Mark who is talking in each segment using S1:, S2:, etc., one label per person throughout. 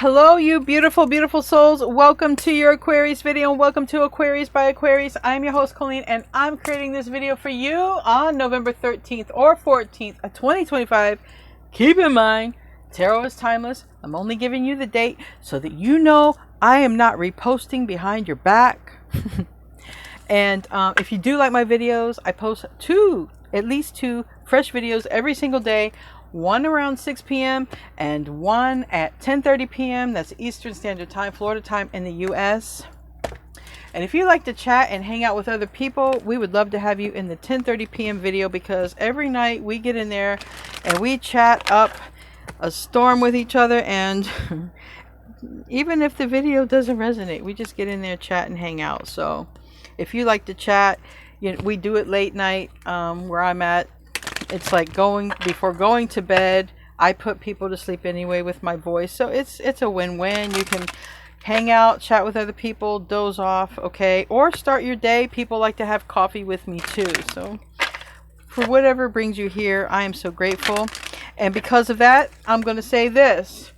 S1: Hello, you beautiful, beautiful souls. Welcome to your Aquarius video and welcome to Aquarius by Aquarius. I'm your host, Colleen, and I'm creating this video for you on November 13th or 14th of 2025. Keep in mind, tarot is timeless. I'm only giving you the date so that you know I am not reposting behind your back. And if you do like my videos, I post at least two fresh videos every single day. One around 6 p.m. and one at 10:30 p.m. That's Eastern Standard Time, Florida time in the U.S. And if you like to chat and hang out with other people, we would love to have you in the 10:30 p.m. video, because every night we get in there and we chat up a storm with each other. And even if the video doesn't resonate, we just get in there, chat, and hang out. So if you like to chat, we do it late night where I'm at. It's like before going to bed. I put people to sleep anyway with my voice, so it's a win-win. You can hang out, chat with other people, doze off, okay, or start your day. People like to have coffee with me too. So for whatever brings you here, I am so grateful. And because of that, I'm going to say this: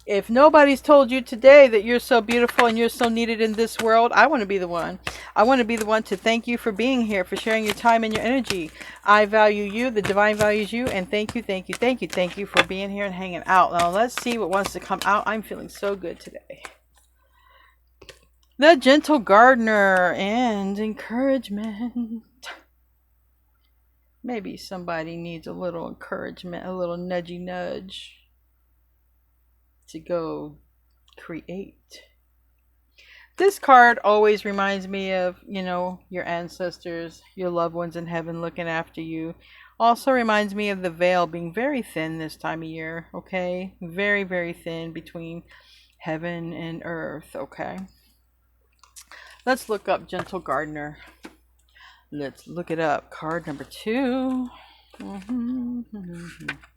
S1: if nobody's told you today that you're so beautiful and you're so needed in this world, I want to be the one. I want to be the one to thank you for being here, for sharing your time and your energy. I value you, the divine values you, and thank you, thank you, thank you, thank you for being here and hanging out. Now let's see what wants to come out. I'm feeling so good today. The Gentle Gardener and encouragement. Maybe somebody needs a little encouragement, a little nudgy nudge to go create. This card always reminds me of, your ancestors, your loved ones in heaven looking after you. Also reminds me of the veil being very thin this time of year, okay? Very, very thin between heaven and earth, okay? Let's look up Gentle Gardener. Let's look it up. Card number 2.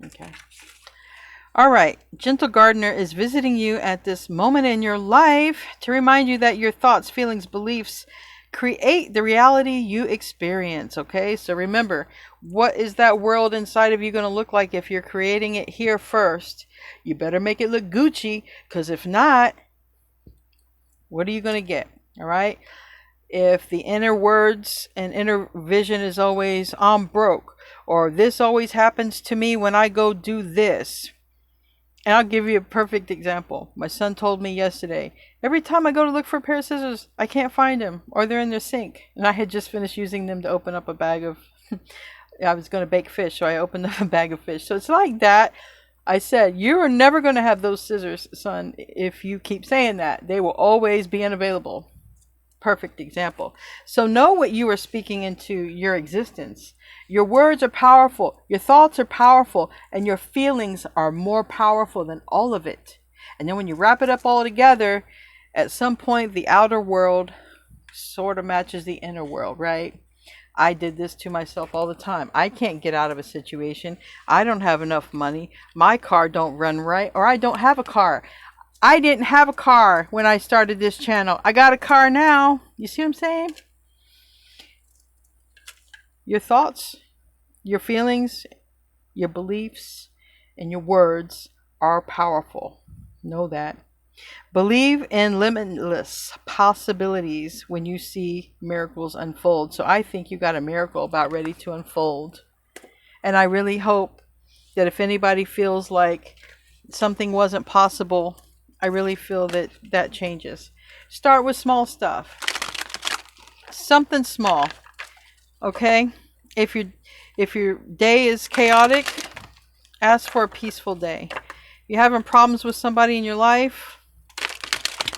S1: Okay. All right, Gentle Gardener is visiting you at this moment in your life to remind you that your thoughts, feelings, beliefs create the reality you experience, okay? So remember, what is that world inside of you going to look like if you're creating it here first? You better make it look Gucci, because if not, what are you going to get, all right? If the inner words and inner vision is always, I'm broke, or this always happens to me when I go do this. And I'll give you a perfect example. My son told me yesterday, every time I go to look for a pair of scissors, I can't find them, or they're in their sink. And I had just finished using them to open up a bag of, I was going to bake fish, so I opened up a bag of fish. So it's like that. I said, you are never going to have those scissors, son, if you keep saying that. They will always be unavailable. Perfect example. So know what you are speaking into your existence. Your words are powerful, your thoughts are powerful, and your feelings are more powerful than all of it. And then when you wrap it up all together, at some point the outer world sort of matches the inner world, right? I did this to myself all the time. I can't get out of a situation. I don't have enough money. My car don't run right, or I don't have a car. I didn't have a car when I started this channel. I got a car now. You see what I'm saying? Your thoughts, your feelings, your beliefs, and your words are powerful. Know that. Believe in limitless possibilities when you see miracles unfold. So I think you got a miracle about ready to unfold. And I really hope that if anybody feels like something wasn't possible, I really feel that that changes. Start with small stuff. Something small. Okay? If your day is chaotic, ask for a peaceful day. If you're having problems with somebody in your life,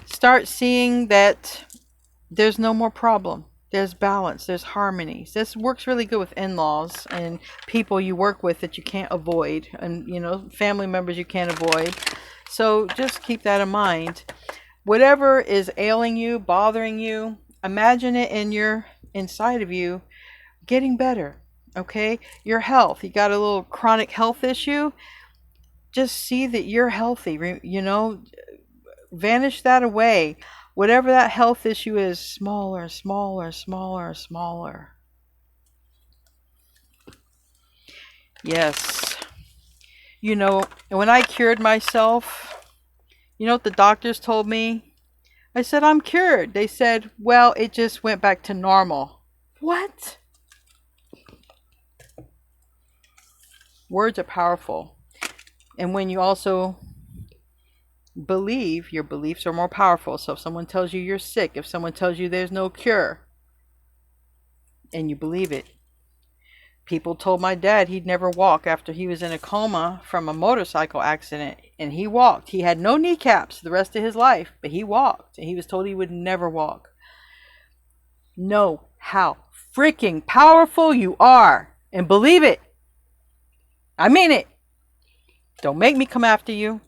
S1: start seeing that there's no more problem. There's balance. There's harmony. This works really good with in-laws and people you work with that you can't avoid, and family members you can't avoid. So just keep that in mind. Whatever is ailing you, bothering you, imagine it inside of you getting better. Okay? Your health. You got a little chronic health issue. Just see that you're healthy. Vanish that away. Whatever that health issue is, smaller, smaller, smaller, smaller. Yes. When I cured myself You know what the doctors told me? I said, I'm cured. They said, well, it just went back to normal. What? Words are powerful. And when you also believe, your beliefs are more powerful. So if someone tells you you're sick, if someone tells you there's no cure, and you believe it. People told my dad he'd never walk after he was in a coma from a motorcycle accident. And he walked. He had no kneecaps the rest of his life, but he walked. And he was told he would never walk. Know how freaking powerful you are. And believe it. I mean it. Don't make me come after you.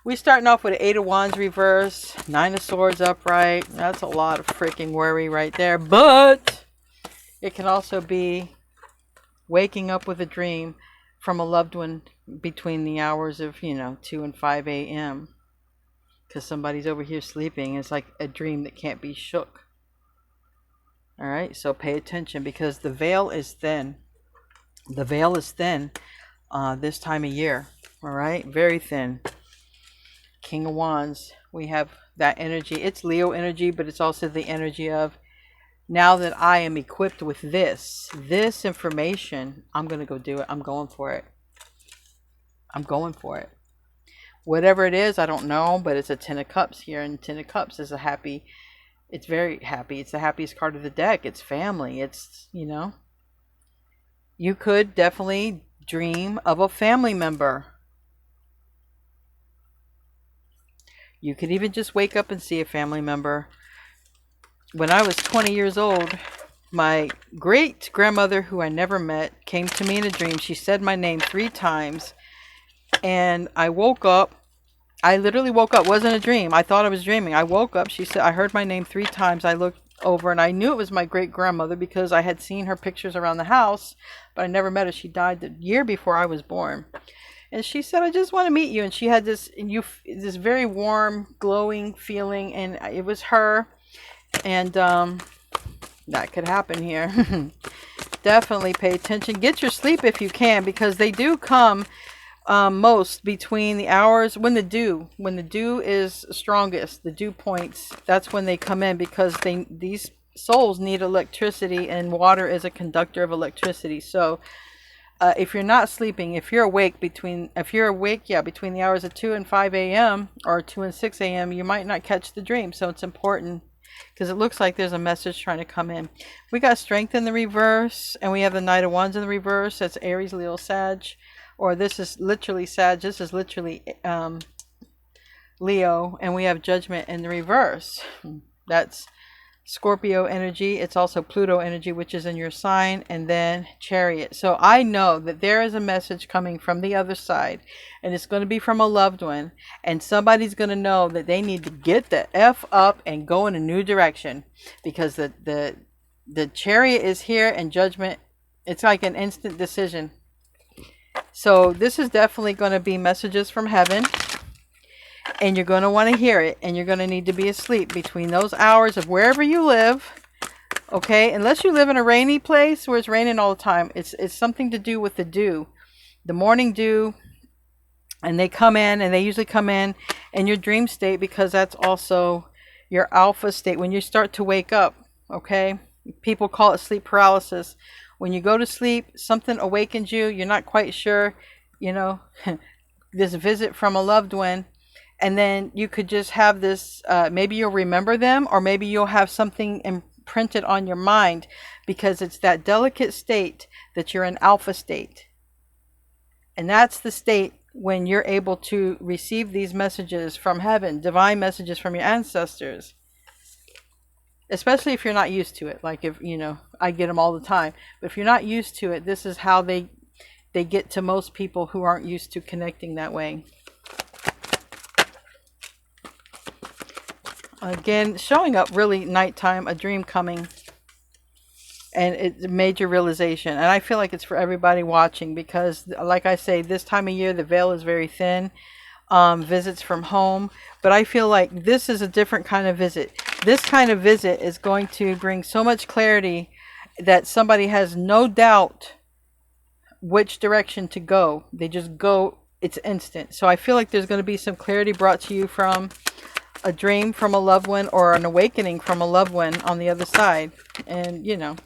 S1: We're starting off with an 8 of Wands reverse, 9 of Swords upright. That's a lot of freaking worry right there. But it can also be waking up with a dream from a loved one between the hours of, 2 and 5 a.m. Because somebody's over here sleeping. It's like a dream that can't be shook. All right, so pay attention because the veil is thin. The veil is thin this time of year. All right, very thin. King of Wands, we have that energy. It's Leo energy, but it's also the energy of, now that I am equipped with this information, I'm going to go do it. I'm going for it. I'm going for it. Whatever it is, I don't know, but it's a 10 of Cups here. And 10 of Cups is it's very happy. It's the happiest card of the deck. It's family. It's, you could definitely dream of a family member. You could even just wake up and see a family member. When I was 20 years old, my great grandmother, who I never met, came to me in a dream. She said my name 3 times. And I woke up. I literally woke up. It wasn't a dream. I thought I was dreaming. I woke up. She said, I heard my name 3 times. I looked over and I knew it was my great grandmother because I had seen her pictures around the house, but I never met her. She died the year before I was born. And she said, I just want to meet you. And she had this very warm, glowing feeling. And it was her. And that could happen here. Definitely pay attention. Get your sleep if you can, because they do come most between the hours when the dew is strongest, the dew points. That's when they come in, because these souls need electricity, and water is a conductor of electricity. So if you're not sleeping, if you're awake between the hours of 2 and 5 a.m. or 2 and 6 a.m., you might not catch the dream. So it's important, because it looks like there's a message trying to come in. We got Strength in the reverse, and we have the Knight of Wands in the reverse. That's Aries, Leo, Sag. Or this is literally Sag. This is literally Leo. And we have Judgment in the reverse. That's Scorpio energy. It's also Pluto energy, which is in your sign. And then Chariot. So I know that there is a message coming from the other side. And it's going to be from a loved one. And somebody's going to know that they need to get the F up and go in a new direction. Because the Chariot is here, and Judgment, it's like an instant decision. So this is definitely going to be messages from heaven, and you're going to want to hear it, and you're going to need to be asleep between those hours of wherever you live. Okay, unless you live in a rainy place where it's raining all the time. It's something to do with the dew, the morning dew, and they come in, and they usually come in your dream state, because that's also your alpha state when you start to wake up. Okay, people call it sleep paralysis. When you go to sleep, something awakens you. You're not quite sure, this visit from a loved one. And then you could just have this, maybe you'll remember them, or maybe you'll have something imprinted on your mind, because it's that delicate state that you're in alpha state. And that's the state when you're able to receive these messages from heaven, divine messages from your ancestors. Especially if you're not used to it. Like if, I get them all the time. But if you're not used to it, this is how they get to most people who aren't used to connecting that way. Again, showing up really nighttime, a dream coming. And it's a major realization. And I feel like it's for everybody watching, because like I say, this time of year, the veil is very thin. Visits from home. But I feel like this is a different kind of visit. This kind of visit is going to bring so much clarity that somebody has no doubt which direction to go. They just go it's instant. So I feel like there's going to be some clarity brought to you from a dream from a loved one, or an awakening from a loved one on the other side. And, you know,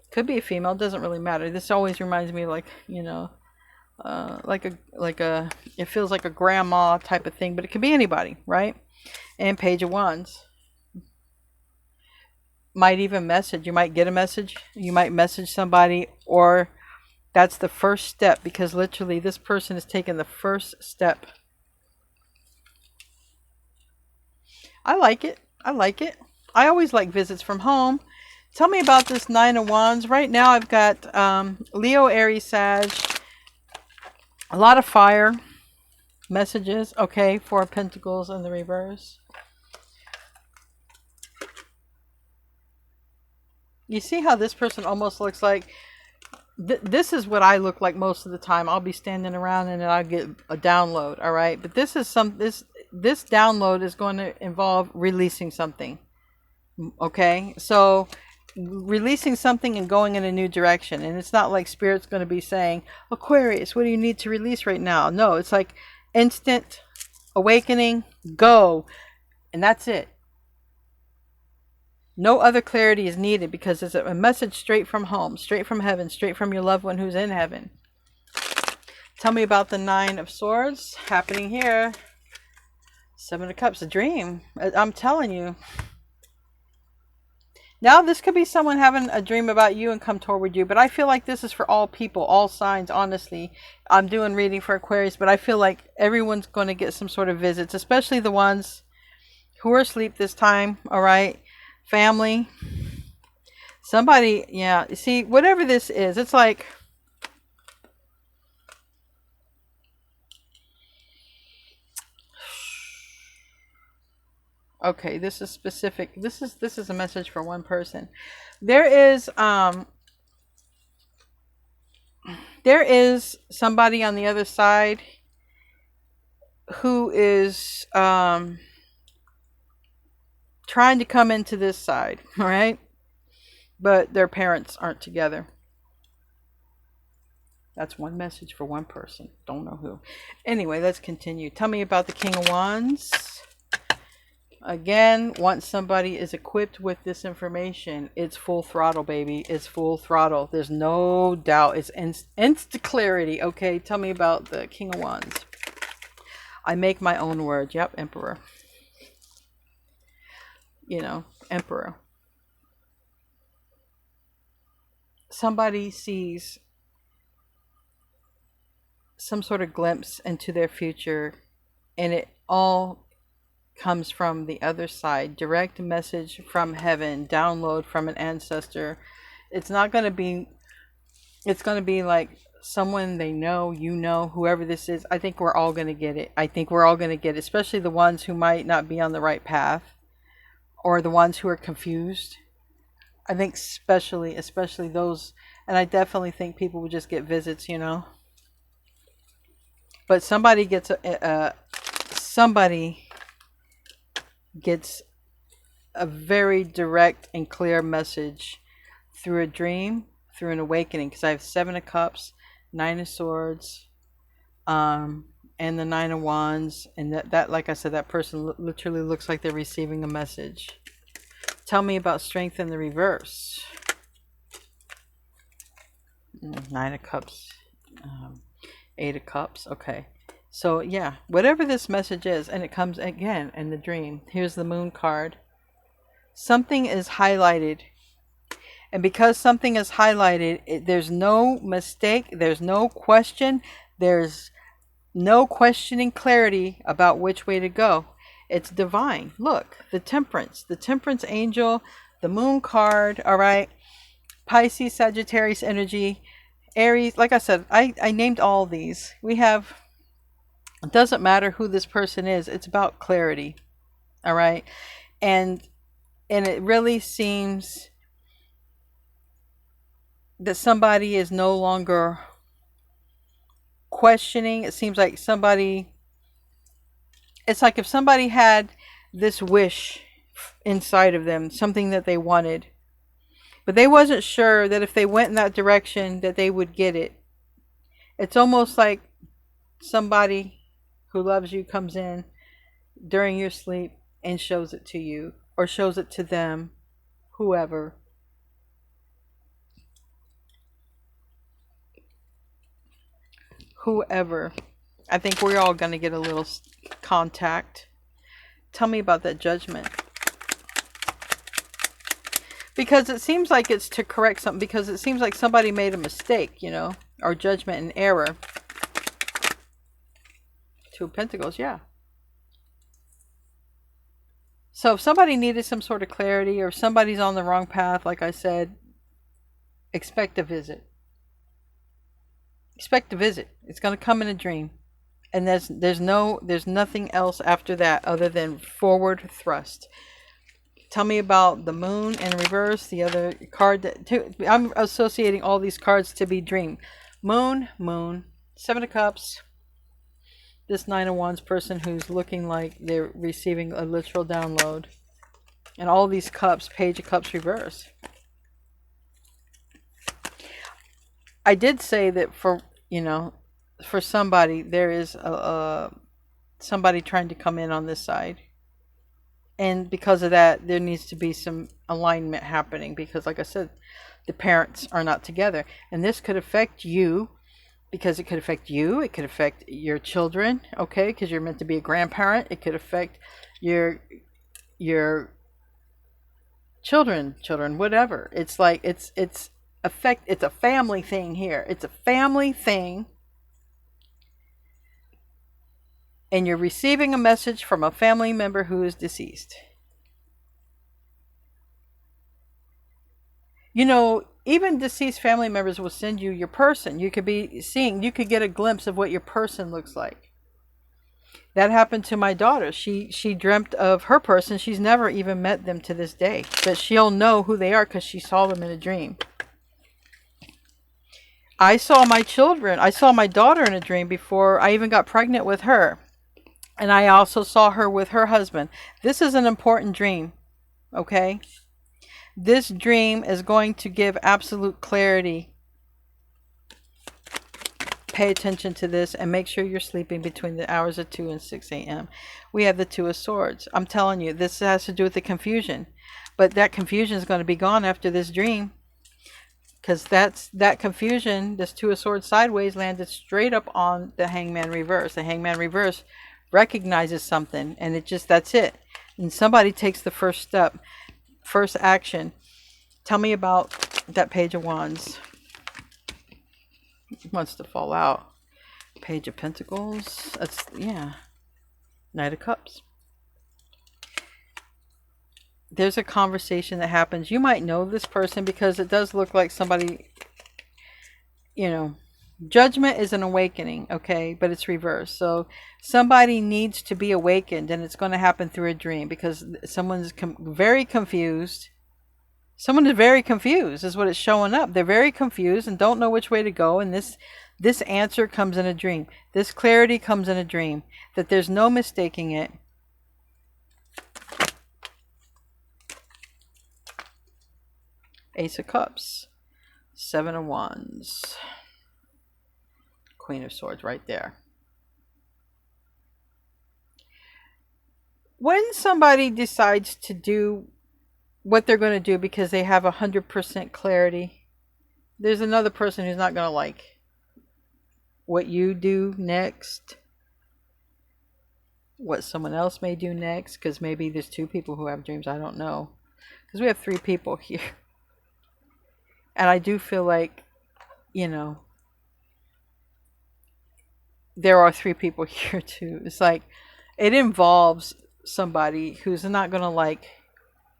S1: could be a female, doesn't really matter. This always reminds me, like, you know, it feels like a grandma type of thing, but it could be anybody, right? And Page of Wands. Might even message. You might get a message. You might message somebody, or that's the first step, because literally this person is taking the first step. I like it. I like it. I always like visits from home. Tell me about this Nine of Wands. Right now I've got Leo, Aries, Sag. A lot of fire messages. Okay, Four of Pentacles in the reverse. You see how this person almost looks like... this is what I look like most of the time. I'll be standing around and then I'll get a download, all right? But this is this download is going to involve releasing something, okay? So releasing something and going in a new direction. And it's not like Spirit's going to be saying, Aquarius, what do you need to release right now? No, it's like instant awakening, go, and that's it. No other clarity is needed, because it's a message straight from home, straight from heaven, straight from your loved one who's in heaven. Tell me about the Nine of Swords happening here. Seven of Cups, a dream. I'm telling you. Now this could be someone having a dream about you and come toward you, but I feel like this is for all people, all signs, honestly. I'm doing reading for Aquarius, but I feel like everyone's going to get some sort of visits, especially the ones who are asleep this time, all right? Family. Somebody, yeah, see, whatever this is, it's like... Okay, this is specific. This is a message for one person. There is somebody on the other side who is trying to come into this side, all right? But their parents aren't together. That's one message for one person. Don't know who. Anyway, let's continue. Tell me about the King of Wands. Again, once somebody is equipped with this information, it's full throttle, baby. It's full throttle. There's no doubt. It's instant clarity. Okay, tell me about the King of Wands. I make my own words. Yep, Emperor. You know, Emperor. Somebody sees some sort of glimpse into their future, and it all comes from the other side. Direct message from heaven, download from an ancestor. It's not going to be, it's going to be like someone they know, you know, whoever this is. I think we're all going to get it. I think we're all going to get it, especially the ones who might not be on the right path, or the ones who are confused. I think especially those, and I definitely think people would just get visits, you know. But somebody gets a very direct and clear message through a dream, through an awakening, because I have Seven of Cups, Nine of Swords, and the Nine of Wands, and that like I said, that person literally looks like they're receiving a message. Tell me about strength in the reverse. Nine of Cups, Eight of Cups. Okay. So yeah, whatever this message is, and it comes again in the dream. Here's the Moon card. Something is highlighted. And because something is highlighted, there's no mistake. There's no question. There's no questioning clarity about which way to go. It's divine. Look, the Temperance angel, the Moon card, all right? Pisces, Sagittarius energy, Aries. Like I said, I named all these. We have... It doesn't matter who this person is. It's about clarity. All right. And it really seems that somebody is no longer questioning. It seems like somebody, it's like if somebody had this wish inside of them, something that they wanted, but they wasn't sure that if they went in that direction that they would get it. It's almost like somebody who loves you comes in during your sleep and shows it to you, or shows it to them, whoever. Whoever. I think we're all going to get a little contact. Tell me about that judgment. Because it seems like it's to correct something. Because it seems like somebody made a mistake, you know. Or judgment and error. Two of Pentacles, yeah. So if somebody needed some sort of clarity, or somebody's on the wrong path, like I said, expect a visit. Expect a visit. It's going to come in a dream. And there's nothing else after that other than forward thrust. Tell me about the moon in reverse, the other card I'm associating all these cards to be dream. Moon, Seven of Cups. This Nine of Wands person who's looking like they're receiving a literal download. And all these cups, Page of Cups reverse. I did say that for somebody, there is somebody trying to come in on this side. And because of that, there needs to be some alignment happening. Because like I said, the parents are not together. And this could affect you. Because it could affect you. It could affect your children. Okay? Because you're meant to be a grandparent. It could affect your children, whatever. It's like, it's a family thing here. It's a family thing. And you're receiving a message from a family member who is deceased. You know, even deceased family members will send you your person. You could get a glimpse of what your person looks like. That happened to my daughter. She dreamt of her person. She's never even met them to this day. But she'll know who they are because she saw them in a dream. I saw my daughter in a dream before I even got pregnant with her. And I also saw her with her husband. This is an important dream. Okay? This dream is going to give absolute clarity. Pay attention to this and make sure you're sleeping between the hours of 2 and 6 a.m. We have the Two of Swords. I'm telling you, this has to do with the confusion. But that confusion is going to be gone after this dream. Because that confusion, this Two of Swords sideways, landed straight up on the Hangman reverse. The Hangman reverse recognizes something, and that's it. And somebody takes the first step. First action. Tell me about that Page of Wands. It wants to fall out. Page of Pentacles. That's, yeah. Knight of Cups. There's a conversation that happens. You might know this person because it does look like somebody, Judgment is an awakening, okay? But it's reversed. So somebody needs to be awakened, and it's going to happen through a dream because someone's very confused. Someone is very confused is what it's showing up. They're very confused and don't know which way to go. And this answer comes in a dream. This clarity comes in a dream. That there's no mistaking it. Ace of Cups. Seven of Wands. Queen of Swords right there. When somebody decides to do what they're going to do because they have 100% clarity, there's another person who's not going to like what you do next, what someone else may do next, because maybe there's two people who have dreams. I don't know, because we have three people here. And I do feel like, there are three people here too. It's like it involves somebody who's not going to like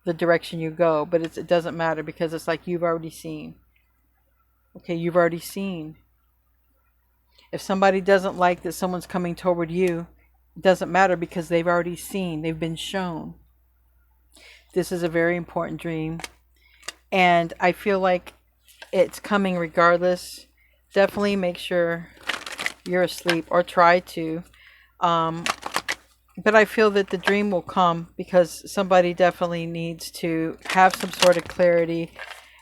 S1: the direction you go, but it doesn't matter because it's like you've already seen. Okay, you've already seen. If somebody doesn't like that someone's coming toward you, it doesn't matter because they've already seen. They've been shown. This is a very important dream. And I feel like it's coming regardless. Definitely make sure you're asleep or try to. But I feel that the dream will come because somebody definitely needs to have some sort of clarity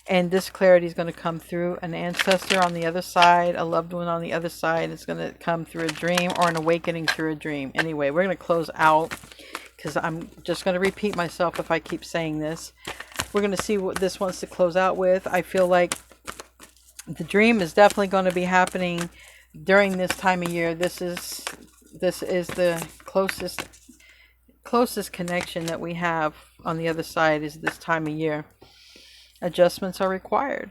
S1: And this clarity is going to come through an ancestor on the other side, a loved one on the other side. It's going to come through a dream or an awakening through a dream. Anyway, we're going to close out because I'm just going to repeat myself if I keep saying this. We're going to see what this wants to close out with. I feel like the dream is definitely going to be happening during this time of year. This is the closest connection that we have on the other side is this time of year. Adjustments are required.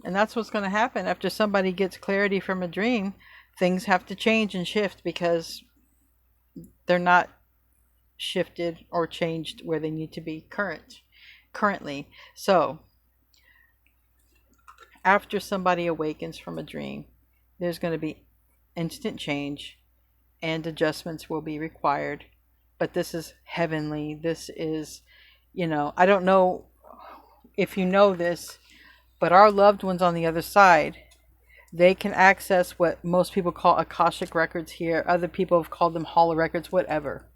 S1: And that's what's going to happen after somebody gets clarity from a dream. Things have to change and shift because they're not shifted or changed where they need to be currently. So after somebody awakens from a dream, there's going to be instant change and adjustments will be required. But this is heavenly. This is, I don't know if you know this, but our loved ones on the other side, they can access what most people call Akashic records here. Other people have called them holo records, whatever.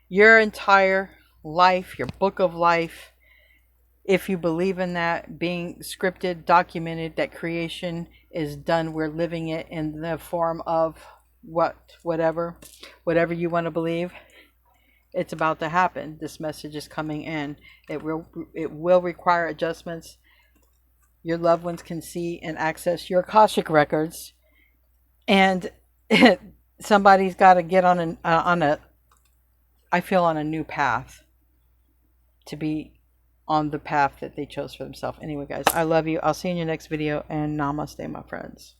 S1: Your entire life, your book of life, if you believe in that being scripted, documented, that creation is done, we're living it in the form of whatever you want to believe. It's about to happen. This message is coming in. It will require adjustments. Your loved ones can see and access your Akashic records, and somebody's got to get on a new path to be on the path that they chose for themselves. Anyway, guys, I love you. I'll see you in your next video, and namaste, my friends.